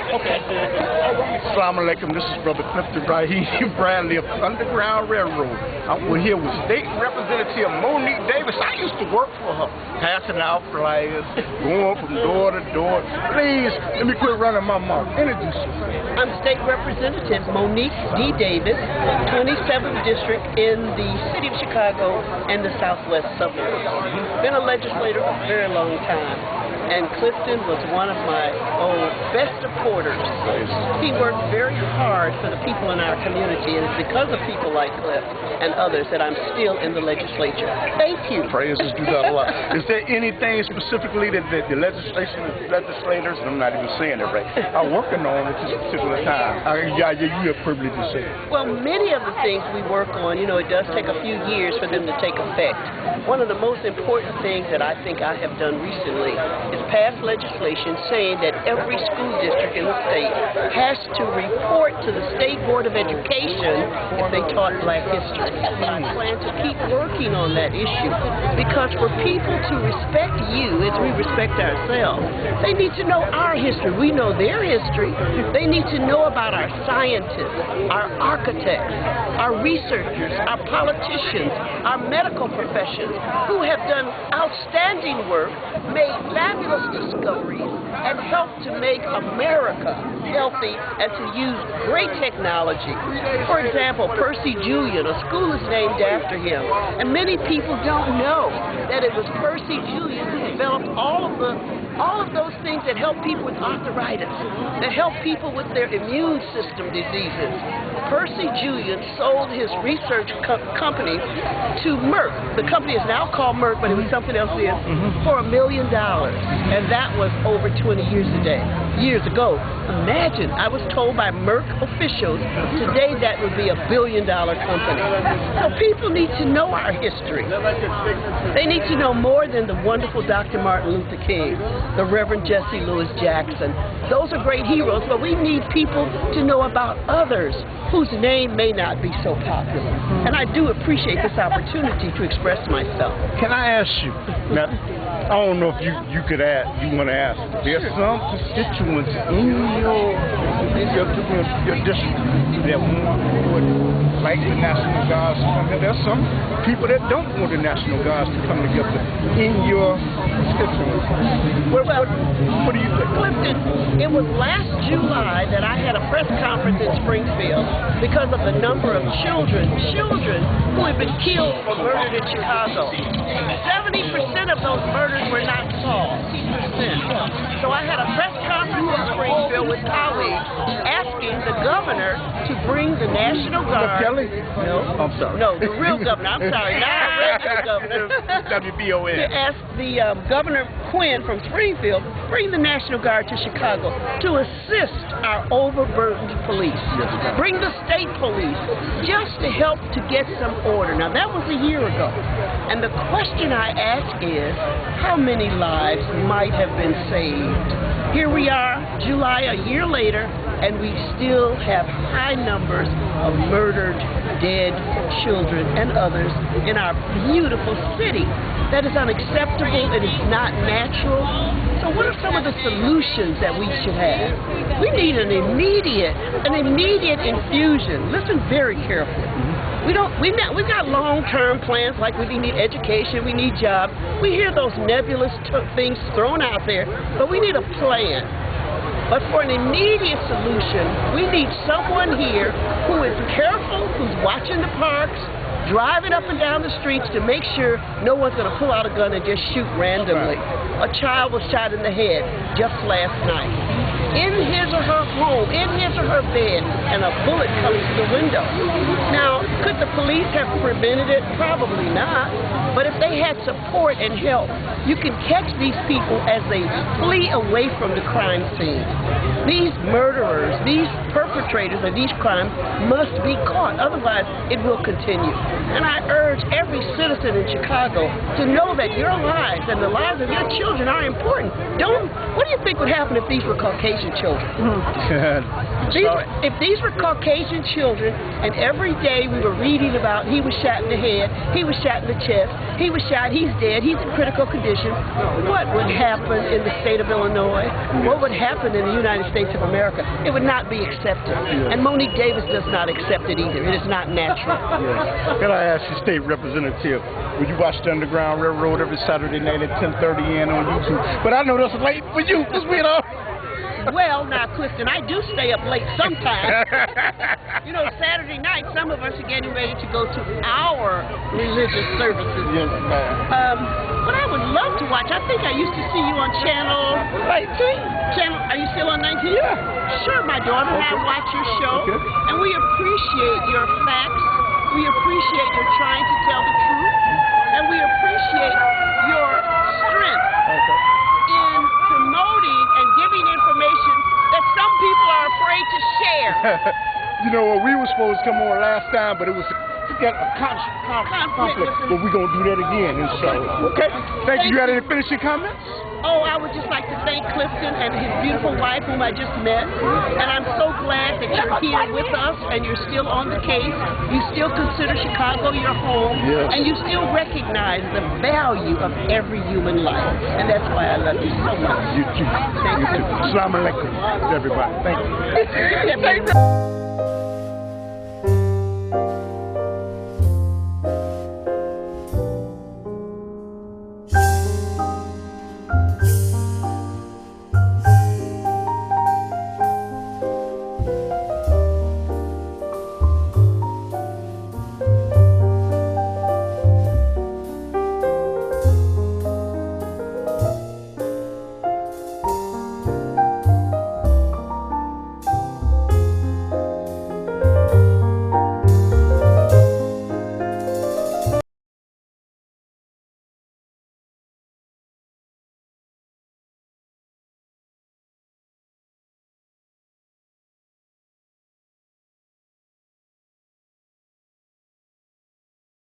Okay. Assalamu alaikum. This is Brother Clifton Raheem Bradley of Underground Railroad. We're here with State Representative Monique Davis. I used to work for her, passing out flyers, going from door to door. Please, let me quit running my mouth. Introduce yourself. I'm State Representative Monique D. Davis, 27th District in the City of Chicago and the Southwest suburbs. Been a legislator for a very long time, and Clifton was one of my best supporters. He worked very hard for the people in our community, and it's because of people like Cliff and others that I'm still in the legislature. Thank you. Praises do that a lot. Is there anything specifically that the legislators, and I'm not even saying it right, are working on at this particular time? You have privilege to say. Well, many of the things we work on, it does take a few years for them to take effect. One of the most important things that I think I have done recently is pass legislation saying that every school district in the state has to report to the State Board of Education if they taught Black history. I plan to keep working on that issue because for people to respect you as we respect ourselves, they need to know our history. We know their history. They need to know about our scientists, our architects, our researchers, our politicians, our medical professions who have done outstanding work, made fabulous discoveries, and helped to make America healthy and to use great technology. For example, Percy Julian, a school is named after him, and many people don't know that it was Percy Julian who developed all of those things that help people with arthritis, that help people with their immune system diseases. Percy Julian sold his research company to Merck. The company is now called Merck, but it was something else then, for $1 million. And that was over 20 years ago. Imagine, I was told by Merck officials, today that would be $1 billion company. So people need to know our history. They need to know more than the wonderful Dr. Martin Luther King, the Reverend Jesse Louis Jackson. Those are great heroes, but we need people to know about others whose name may not be so popular. And I do appreciate this opportunity to express myself. Can I ask you, now, I don't know if you want to ask, there's some constituents in your district that would like the National Guards to come together. There's some people that don't want the National Guards to come together in your constituents. What do you think? Clifton, it was last July that I had a press conference in Springfield because of the number of children who had been killed or murdered in Chicago. 70% of those murders were not solved. So I had a press conference in Springfield with colleagues asking the governor to bring the National Guard. Kelly? No. I'm sorry. No, the real governor. I'm sorry, not our regular governor. WBON. To ask the Governor Quinn from Springfield, bring the National Guard to Chicago to assist our overburdened police. Bring the state police just to help to get some order. Now, that was a year ago. And the question I ask is, how many lives might have been saved? Here we are, July, a year later, and we still have high numbers of murdered, dead children and others in our beautiful city. That is unacceptable. It is not natural. So what are some of the solutions that we should have? We need an immediate infusion. Listen very carefully. We've got long-term plans like we need education, we need jobs. We hear those nebulous things thrown out there, but we need a plan. But for an immediate solution, we need someone here who is careful, who's watching the parks, driving up and down the streets to make sure no one's going to pull out a gun and just shoot randomly. A child was shot in the head just last night, in his or her home, in his or her bed, and a bullet comes through the window. Now, could the police have prevented it? Probably not. But if they had support and help, you can catch these people as they flee away from the crime scene. These murderers, these perpetrators of these crimes must be caught. Otherwise, it will continue. And I urge every citizen in Chicago to know that your lives and the lives of your children are important. What do you think would happen if these were Caucasian children? If these were Caucasian children, and every day we were reading about he was shot in the head, he was shot in the chest, he was shot, he's dead, he's in critical condition, what would happen in the state of Illinois? What would happen in the United States of America? It would not be accepted. And Monique Davis does not accept it either. It is not natural. Can I ask you, State Representative, would you watch the Underground Railroad every Saturday night at 10:30 a.m. on YouTube? But I know that's late for you, because we know. Well, now, Clifton, I do stay up late sometimes. You know, Saturday night, some of us are getting ready to go to our religious services. Yes, ma'am. But I would love to watch. I think I used to see you on Channel 19. Are you still on 19? Yeah. Sure, my daughter and I watch your show. Okay. And we appreciate your facts. We appreciate your trying to tell the truth. And we appreciate your strength in promoting and giving information that some people are afraid to share. You know what, we were supposed to come on last time, but it was to get a conflict. But we're going to do that again. And so, okay. Thank you. You had any finishing comments? Oh, I would just like to thank Clifton and his beautiful wife, whom I just met. And I'm so glad that you're here with us and you're still on the case. You still consider Chicago your home. Yes. And you still recognize the value of every human life. And that's why I love you so much. You too. Thank you. Assalamu alaikum, everybody. Thank you.